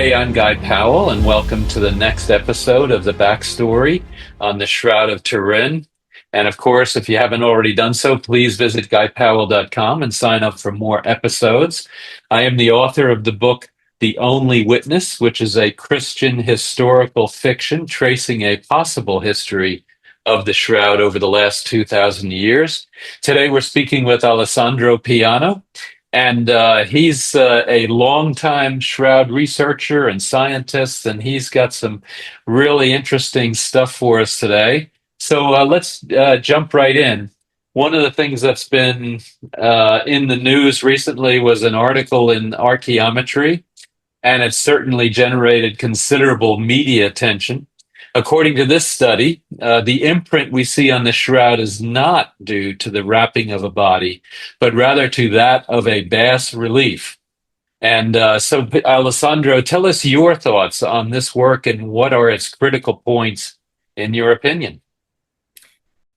Hey, I'm Guy Powell, and welcome to the next episode of the Backstory on the Shroud of Turin. And of course, if you haven't already done so, please visit guypowell.com and sign up for more episodes. I am the author of the book The Only Witness, which is a Christian historical fiction tracing a possible history of the Shroud over the last 2,000 years. Today, we're speaking with Alessandro Piana. And he's a longtime Shroud researcher and scientist, and he's got some really interesting stuff for us today. So let's jump right in. One of the things that's been in the news recently was an article in Archeometry, and it certainly generated considerable media attention. According to this study, the imprint we see on the shroud is not due to the wrapping of a body, but rather to that of a bas relief. And so, Alessandro, tell us your thoughts on this work and what are its critical points in your opinion?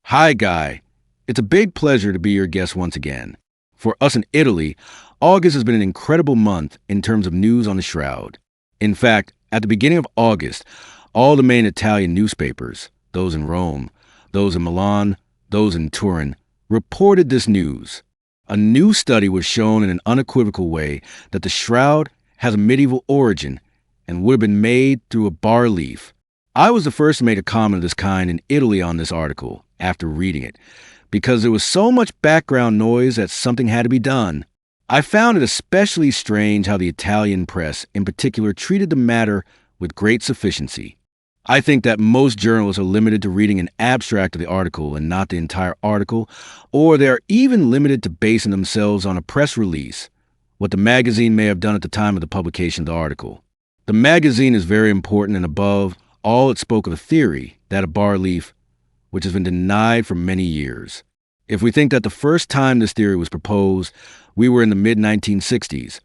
Hi, Guy. It's a big pleasure to be your guest once again. For us in Italy, August has been an incredible month in terms of news on the Shroud. In fact, at the beginning of August, all the main Italian newspapers, those in Rome, those in Milan, those in Turin, reported this news. A new study was shown in an unequivocal way that the Shroud has a medieval origin and would have been made through a bas-relief. I was the first to make a comment of this kind in Italy on this article after reading it, because there was so much background noise that something had to be done. I found it especially strange how the Italian press, in particular, treated the matter with great sufficiency. I think that most journalists are limited to reading an abstract of the article and not the entire article, or they're even limited to basing themselves on a press release, what the magazine may have done at the time of the publication of the article. The magazine is very important, and above all, it spoke of a theory, that of bas-relief, which has been denied for many years. If we think that the first time this theory was proposed, we were in the mid-1960s.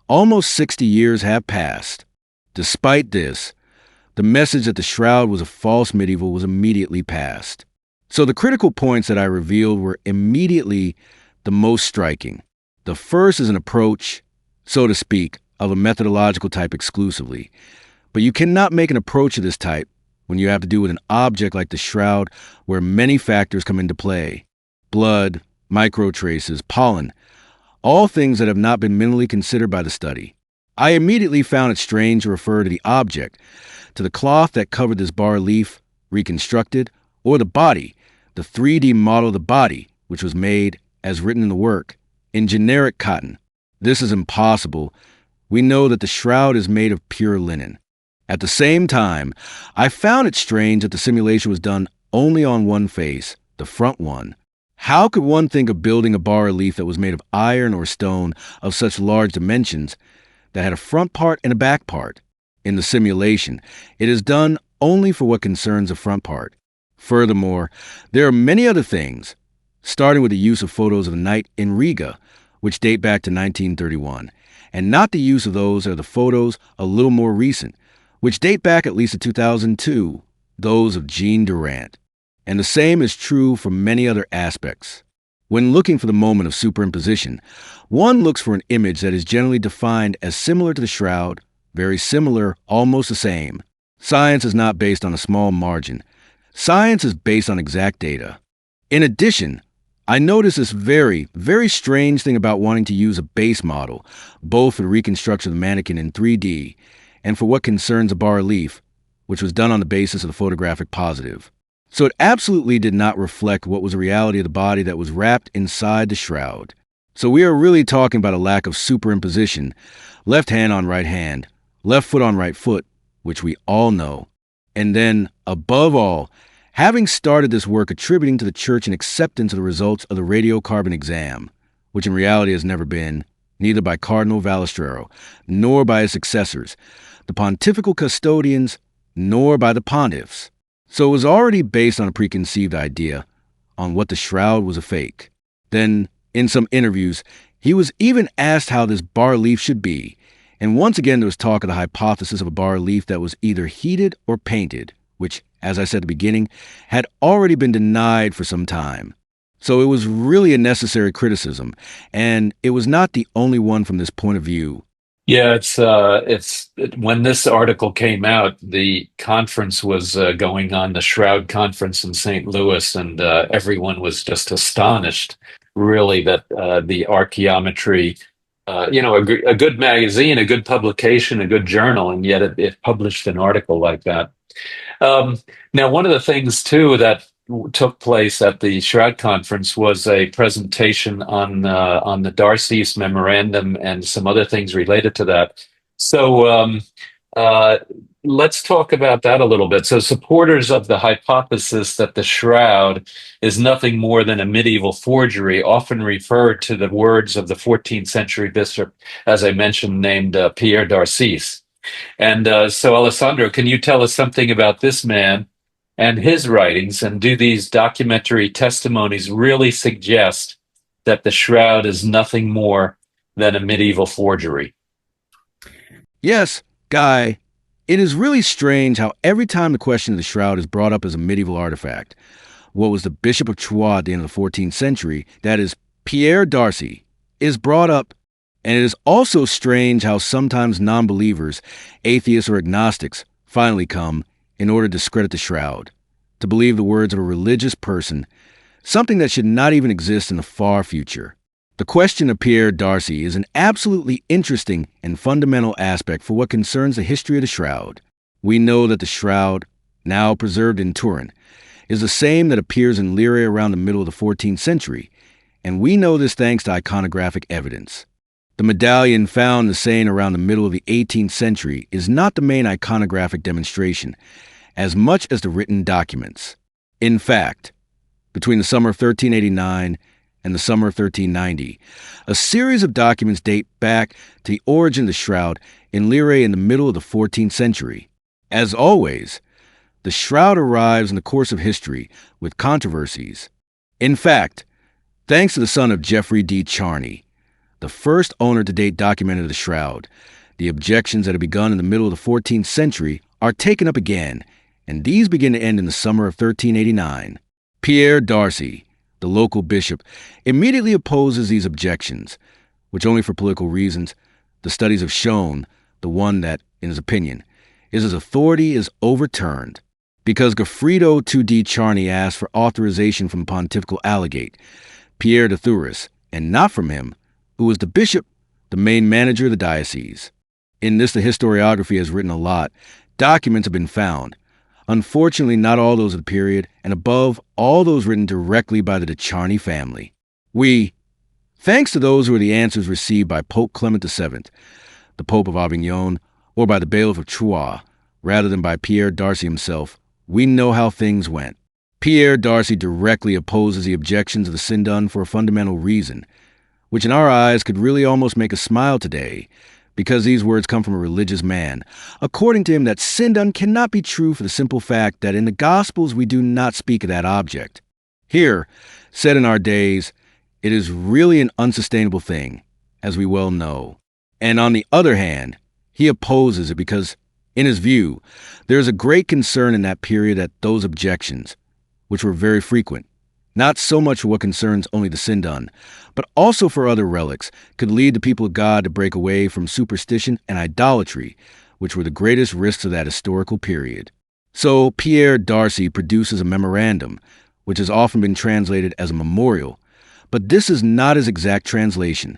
Almost 60 years have passed. Despite this, the message that the Shroud was a false medieval was immediately passed. So the critical points that I revealed were immediately the most striking. The first is an approach, so to speak, of a methodological type exclusively. But you cannot make an approach of this type when you have to do with an object like the Shroud, where many factors come into play. Blood, microtraces, pollen, all things that have not been mentally considered by the study. I immediately found it strange to refer to the object, to the cloth that covered this bas-relief, reconstructed, or the body, the 3D model of the body, which was made, as written in the work, in generic cotton. This is impossible. We know that the Shroud is made of pure linen. At the same time, I found it strange that the simulation was done only on one face, the front one. How could one think of building a bas-relief that was made of iron or stone of such large dimensions that had a front part and a back part? In the simulation, it is done only for what concerns the front part. Furthermore, there are many other things, starting with the use of photos of the night in Riga, which date back to 1931, and not the use of those are the photos a little more recent, which date back at least to 2002, those of Jean Durant. And the same is true for many other aspects. When looking for the moment of superimposition, one looks for an image that is generally defined as similar to the Shroud, very similar, almost the same. Science is not based on a small margin. Science is based on exact data. In addition, I noticed this very, very strange thing about wanting to use a base model, both for the reconstruction of the mannequin in 3D and for what concerns a bas-relief, which was done on the basis of the photographic positive. So it absolutely did not reflect what was the reality of the body that was wrapped inside the Shroud. So we are really talking about a lack of superimposition, left hand on right hand, left foot on right foot, which we all know. And then, above all, having started this work attributing to the Church an acceptance of the results of the radiocarbon exam, which in reality has never been, neither by Cardinal Vallestrero, nor by his successors, the pontifical custodians, nor by the pontiffs. So it was already based on a preconceived idea on what the Shroud was a fake. Then, in some interviews, he was even asked how this bas-relief should be, and once again there was talk of the hypothesis of a bas-relief that was either heated or painted, which, as I said at the beginning, had already been denied for some time. So it was really a necessary criticism, and it was not the only one from this point of view. Yeah, when this article came out, the conference was going on, the Shroud Conference in St. Louis, and everyone was just astonished, really, that the Archeometry, a good magazine, a good publication, a good journal, and yet it published an article like that. Um, Now, one of the things too that took place at the Shroud Conference was a presentation on the Darcy's memorandum and some other things related to that. So uh, let's talk about that a little bit. So, supporters of the hypothesis that the Shroud is nothing more than a medieval forgery often refer to the words of the 14th century bishop, as I mentioned, named Pierre Darcis. And so, Alessandro, can you tell us something about this man and his writings? And do these documentary testimonies really suggest that the Shroud is nothing more than a medieval forgery? Yes, Guy, it is really strange how every time the question of the shroud is brought up as a medieval artifact, what was the Bishop of Troyes at the end of the 14th century, that is, Pierre Darcy, is brought up. And it is also strange how sometimes non believers, atheists or agnostics, finally come in order to discredit the shroud, to believe the words of a religious person, something that should not even exist in the far future. The question of Pierre Darcy is an absolutely interesting and fundamental aspect for what concerns the history of the shroud. We know that the shroud, now preserved in Turin, is the same that appears in Lyria around the middle of the 14th century, and we know this thanks to iconographic evidence. The medallion found in the Seine around the middle of the 18th century is not the main iconographic demonstration, as much as the written documents. In fact, between the summer of 1389 and the summer of 1390, a series of documents date back to the origin of the shroud in Lyria in the middle of the 14th century. As always, the shroud arrives in the course of history with controversies. In fact, thanks to the son of Geoffrey D. Charney, the first owner to date documented the shroud, the objections that had begun in the middle of the 14th century are taken up again, and these begin to end in the summer of 1389. Pierre Darcy, the local bishop, immediately opposes these objections, which only for political reasons, the studies have shown, the one that, in his opinion, is his authority is overturned. Because Goffredo 2D Charney asked for authorization from the pontifical allegate, Pierre de Thuris, and not from him, who was the bishop, the main manager of the diocese. In this, the historiography has written a lot. Documents have been found. Unfortunately, not all those of the period, and above, all those written directly by the de Charny family. Thanks to those who are the answers received by Pope Clement VII, the Pope of Avignon, or by the bailiff of Troyes, rather than by Pierre Darcy himself, we know how things went. Pierre Darcy directly opposes the objections of the Synodon for a fundamental reason, which in our eyes could really almost make us smile today, because these words come from a religious man. According to him, that Synodon cannot be true for the simple fact that in the Gospels we do not speak of that object. Here, said in our days, it is really an unsustainable thing, as we well know. And on the other hand, he opposes it because, in his view, there is a great concern in that period that those objections, which were very frequent, not so much for what concerns only the Synodon, but also for other relics, could lead the people of God to break away from superstition and idolatry, which were the greatest risks of that historical period. So Pierre Darcy produces a memorandum, which has often been translated as a memorial, but this is not his exact translation.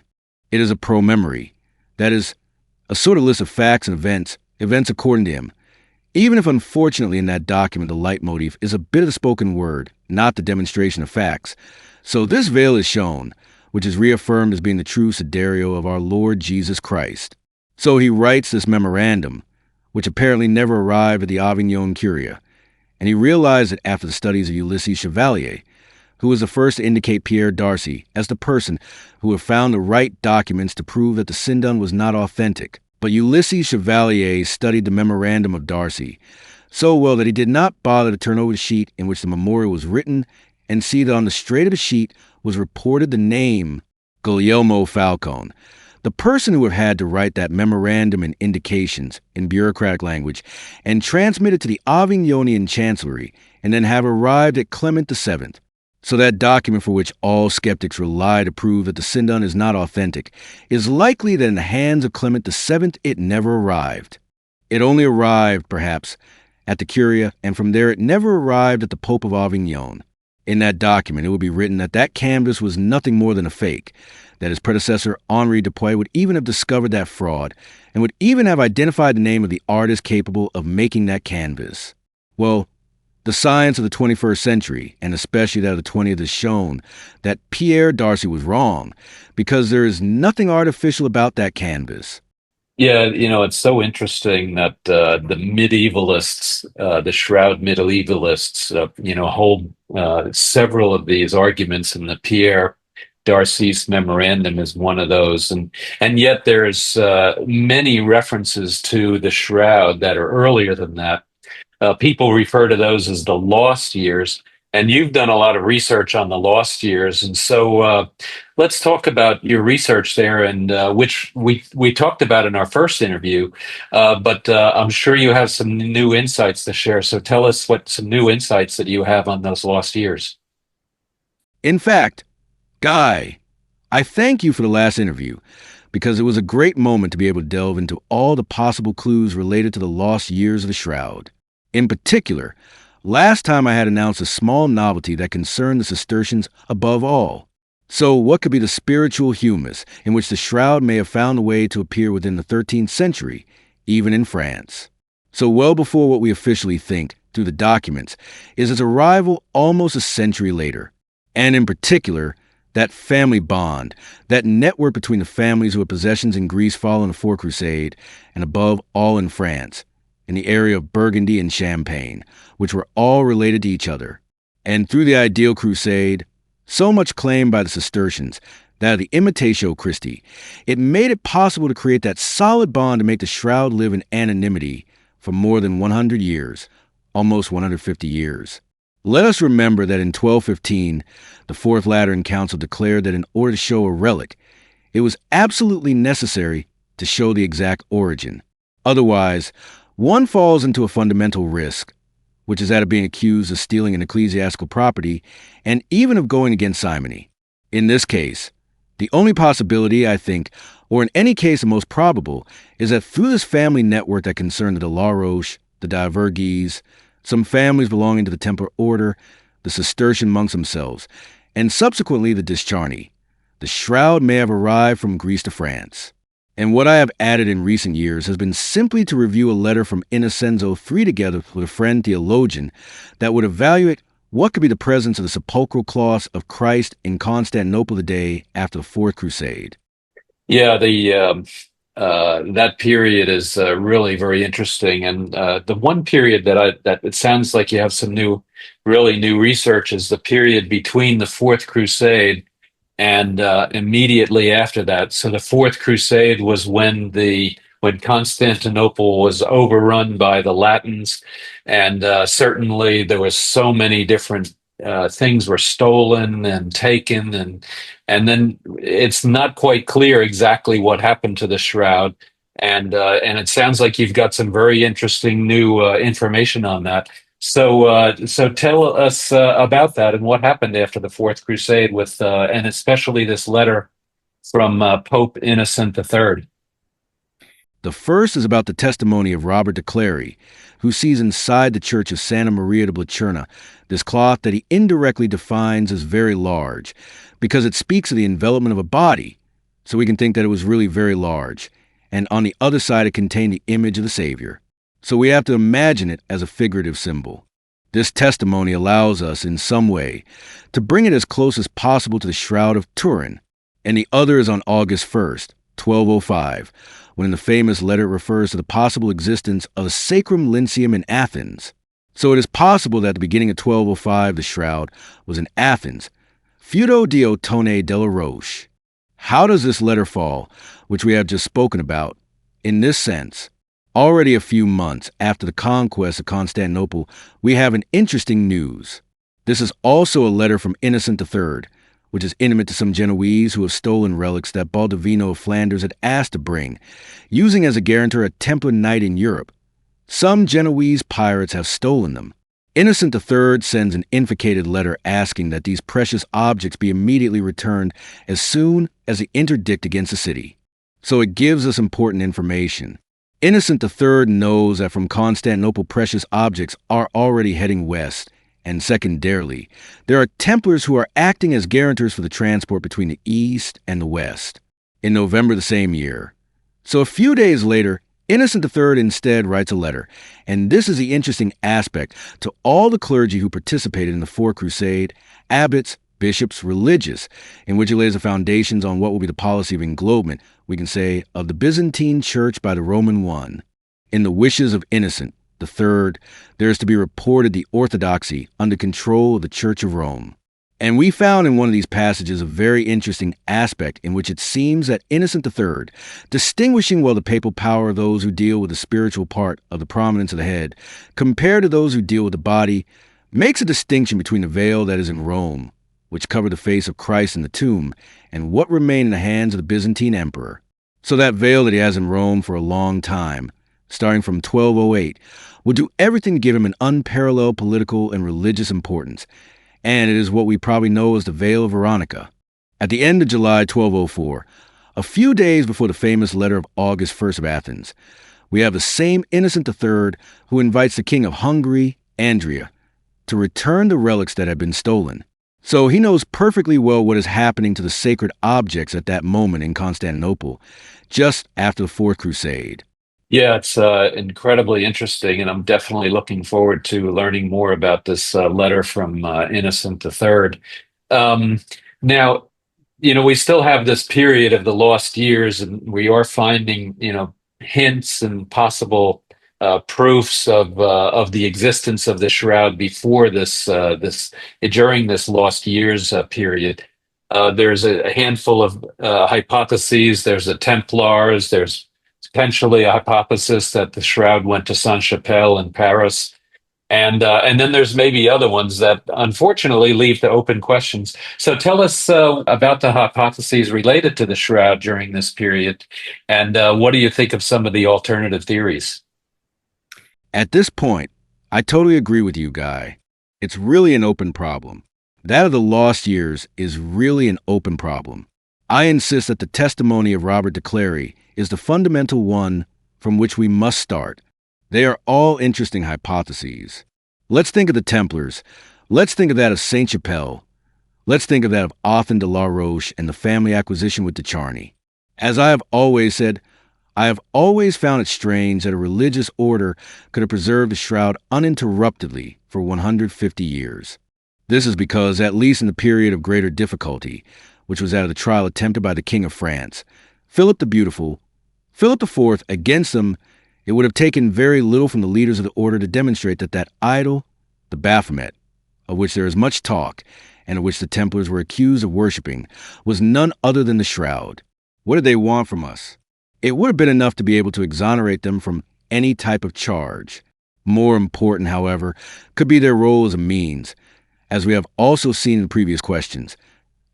It is a promemory, that is, a sort of list of facts and events according to him, even if unfortunately in that document the leitmotif is a bit of the spoken word, not the demonstration of facts. So this veil is shown, which is reaffirmed as being the true sidereal of our Lord Jesus Christ. So he writes this memorandum, which apparently never arrived at the Avignon Curia, and he realized it after the studies of Ulysses Chevalier, who was the first to indicate Pierre Darcy as the person who had found the right documents to prove that the Synodon was not authentic. But Ulysses Chevalier studied the memorandum of Darcy so well that he did not bother to turn over the sheet in which the memorial was written and see that on the straight of the sheet was reported the name Guglielmo Falcone, the person who had to write that memorandum and indications in bureaucratic language and transmit it to the Avignonian Chancellery and then have arrived at Clement VII. So that document, for which all skeptics rely to prove that the Sindon is not authentic, is likely that in the hands of Clement VII it never arrived. It only arrived, perhaps, at the Curia, and from there it never arrived at the Pope of Avignon. In that document, it would be written that that canvas was nothing more than a fake, that his predecessor, Henri Dupuy, would even have discovered that fraud, and would even have identified the name of the artist capable of making that canvas. Well, the science of the 21st century, and especially that of the 20th, has shown that Pierre Darcy was wrong, because there is nothing artificial about that canvas. Yeah, it's so interesting that the medievalists, the Shroud medievalists, hold several of these arguments, and the Pierre Darcy's memorandum is one of those, and yet there's many references to the Shroud that are earlier than that. People refer to those as the lost years, and you've done a lot of research on the lost years, and so let's talk about your research there, and which we talked about in our first interview, but I'm sure you have some new insights to share. So tell us what some new insights that you have on those lost years. In fact, Guy, I thank you for the last interview, because it was a great moment to be able to delve into all the possible clues related to the lost years of the Shroud. In particular, last time I had announced a small novelty that concerned the Cistercians above all. So what could be the spiritual humus in which the Shroud may have found a way to appear within the 13th century, even in France? So well before what we officially think, through the documents, is its arrival almost a century later. And in particular, that family bond, that network between the families who had possessions in Greece following the Fourth Crusade, and above all in France, in the area of Burgundy and Champagne, which were all related to each other. And through the ideal crusade, so much claimed by the Cistercians, that of the Imitatio Christi, it made it possible to create that solid bond to make the Shroud live in anonymity for more than 100 years, almost 150 years. Let us remember that in 1215, the Fourth Lateran Council declared that in order to show a relic, it was absolutely necessary to show the exact origin. Otherwise, one falls into a fundamental risk, which is that of being accused of stealing an ecclesiastical property and even of going against simony. In this case, the only possibility, I think, or in any case the most probable, is that through this family network that concerned the de la Roche, the Divergese, some families belonging to the Templar Order, the Cistercian monks themselves, and subsequently the Discharni, the Shroud may have arrived from Greece to France. And what I have added in recent years has been simply to review a letter from Innocenzo III together with a friend theologian that would evaluate what could be the presence of the sepulchral cross of Christ in Constantinople the day after the Fourth Crusade. Yeah, the that period is really very interesting, and the one period that it sounds like you have some really new research is the period between the Fourth Crusade and immediately after that. So the Fourth Crusade was when Constantinople was overrun by the Latins, and certainly there was so many different things were stolen and taken, and then it's not quite clear exactly what happened to the shroud. And it sounds like you've got some very interesting new information on that. So tell us about that and what happened after the Fourth Crusade and especially this letter from Pope Innocent III. The first is about the testimony of Robert de Clary, who sees inside the church of Santa Maria de Blacherna this cloth that he indirectly defines as very large, because it speaks of the envelopment of a body, so we can think that it was really very large, and on the other side it contained the image of the Savior. So we have to imagine it as a figurative symbol. This testimony allows us, in some way, to bring it as close as possible to the Shroud of Turin, and the other is on August 1st, 1205, when in the famous letter it refers to the possible existence of a Sacrum Lyceum in Athens. So it is possible that at the beginning of 1205 the Shroud was in Athens, Feudo di Ottone della Roche. How does this letter fall, which we have just spoken about? In this sense, already a few months after the conquest of Constantinople, we have an interesting news. This is also a letter from Innocent III, which is intimate to some Genoese who have stolen relics that Baldovino of Flanders had asked to bring, using as a guarantor a Templar knight in Europe. Some Genoese pirates have stolen them, Innocent III sends an invocated letter asking that these precious objects be immediately returned as soon as the interdict against the city. So it gives us important information. Innocent III knows that from Constantinople precious objects are already heading west, and secondarily, there are Templars who are acting as guarantors for the transport between the east and the west in November the same year. So a few days later, Innocent III instead writes a letter, and this is the interesting aspect, to all the clergy who participated in the Fourth Crusade, abbots, bishops, religious, in which he lays the foundations on what will be the policy of englobement, we can say, of the Byzantine Church by the Roman one. In the wishes of Innocent III, there is to be reported the orthodoxy under control of the Church of Rome. And we found in one of these passages a very interesting aspect in which it seems that Innocent III, distinguishing well the papal power of those who deal with the spiritual part of the prominence of the head, compared to those who deal with the body, makes a distinction between the veil that is in Rome, which covered the face of Christ in the tomb, and what remained in the hands of the Byzantine emperor. So that veil that he has in Rome for a long time, starting from 1208, will do everything to give him an unparalleled political and religious importance, and it is what we probably know as the Veil of Veronica. At the end of July 1204, a few days before the famous letter of August I of Athens, we have the same Innocent III who invites the king of Hungary, Andrea, to return the relics that had been stolen. So he knows perfectly well what is happening to the sacred objects at that moment in Constantinople, just after the Fourth Crusade. Yeah, it's incredibly interesting, and I'm definitely looking forward to learning more about this letter from Innocent III. Um, Now, we still have this period of the lost years, and we are finding, hints and possible proofs of the existence of the shroud before this during this lost years period. There's a handful of hypotheses. There's the Templars. There's potentially a hypothesis that the shroud went to Sainte-Chapelle in Paris. And then there's maybe other ones that unfortunately leave to open questions. So tell us about the hypotheses related to the shroud during this period, and what do you think of some of the alternative theories? At this point, I totally agree with you, Guy. It's really an open problem. That of the lost years is really an open problem. I insist that the testimony of Robert de Clary is the fundamental one from which we must start. They are all interesting hypotheses. Let's think of the Templars. Let's think of that of Sainte-Chapelle. Let's think of that of Othon de la Roche and the family acquisition with de Charny. As I have always said, I have always found it strange that a religious order could have preserved the shroud uninterruptedly for 150 years. This is because, at least in the period of greater difficulty, which was that of the trial attempted by the King of France, Philip the Beautiful, Philip the Fourth, against them, it would have taken very little from the leaders of the order to demonstrate that that idol, the Baphomet, of which there is much talk, and of which the Templars were accused of worshipping, was none other than the shroud. What did they want from us? It would have been enough to be able to exonerate them from any type of charge. More important, however, could be their role as a means, as we have also seen in previous questions,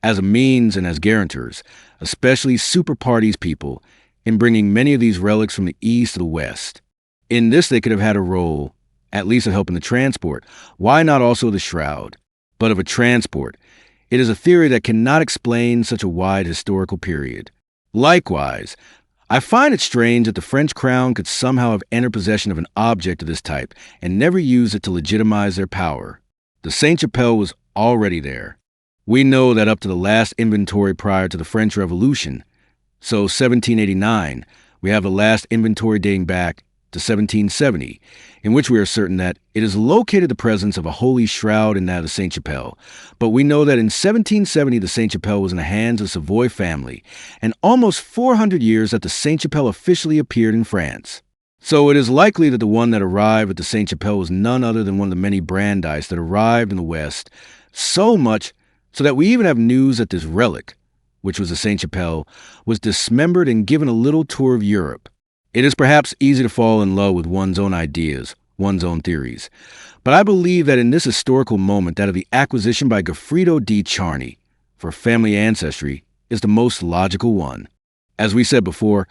as a means and as guarantors, especially super parties people, in bringing many of these relics from the east to the west. In this they could have had a role, at least of helping the transport. Why not also the shroud? But of a transport. It is a theory that cannot explain such a wide historical period. Likewise, I find it strange that the French crown could somehow have entered possession of an object of this type and never use it to legitimize their power. The Sainte-Chapelle was already there. We know that up to the last inventory prior to the French Revolution, so 1789, we have the last inventory dating back to 1770, in which we are certain that it is located the presence of a holy shroud in that of the Sainte-Chapelle. But we know that in 1770 the Sainte-Chapelle was in the hands of the Savoy family, and almost 400 years that the Sainte-Chapelle officially appeared in France. So it is likely that the one that arrived at the Sainte-Chapelle was none other than one of the many Brandeis that arrived in the West, so much so that we even have news that this relic, which was the Sainte-Chapelle, was dismembered and given a little tour of Europe. It is perhaps easy to fall in love with one's own ideas, one's own theories. But I believe that in this historical moment, that of the acquisition by Goffredo di Charny for family ancestry is the most logical one. As we said before,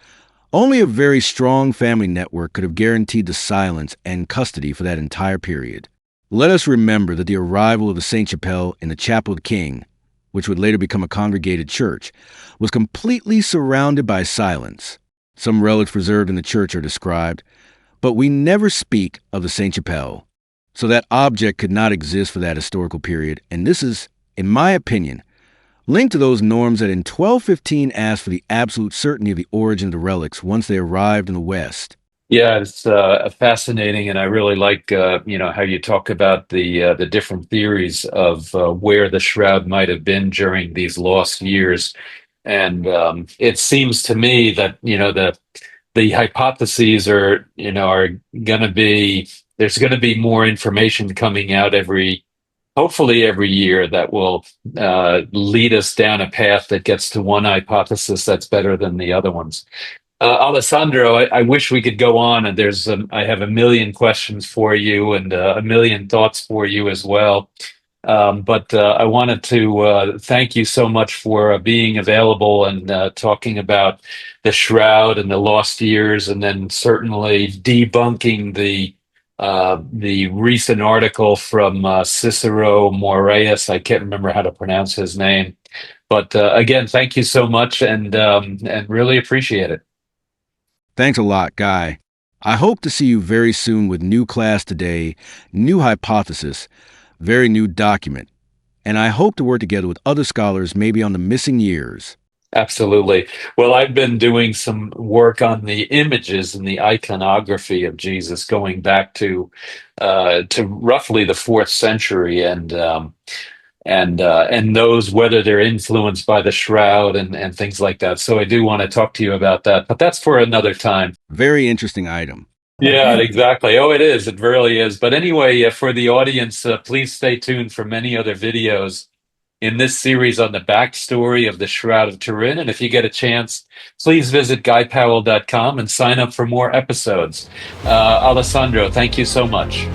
only a very strong family network could have guaranteed the silence and custody for that entire period. Let us remember that the arrival of the Sainte Chapelle in the Chapel of the King, which would later become a congregated church, was completely surrounded by silence. Some relics preserved in the church are described, but we never speak of the Sainte Chapelle. So that object could not exist for that historical period, and this is, in my opinion, linked to those norms that in 1215 asked for the absolute certainty of the origin of the relics once they arrived in the West. Yeah, it's fascinating, and I really like how you talk about the different theories of where the shroud might have been during these lost years. And it seems to me that the hypotheses are going to be there's going to be more information coming out hopefully every year that will lead us down a path that gets to one hypothesis that's better than the other ones. Alessandro, I wish we could go on, and I have a million questions for you and a million thoughts for you as well. But I wanted to thank you so much for being available and talking about the shroud and the lost years, and then certainly debunking the recent article from Cicero Moraeus. I can't remember how to pronounce his name, but again, thank you so much, and really appreciate it. Thanks a lot, Guy. I hope to see you very soon with new class today, new hypothesis, very new document, and I hope to work together with other scholars maybe on the missing years. Absolutely. Well, I've been doing some work on the images and the iconography of Jesus, going back to roughly the fourth century, and those whether they're influenced by the shroud and things like that. So I do want to talk to you about that, but that's for another time. Very interesting item. Yeah, exactly. Oh, it is. It really is. But anyway, for the audience, please stay tuned for many other videos in this series on the backstory of the Shroud of Turin. And if you get a chance, please visit GuyPowell.com and sign up for more episodes. Alessandro, thank you so much.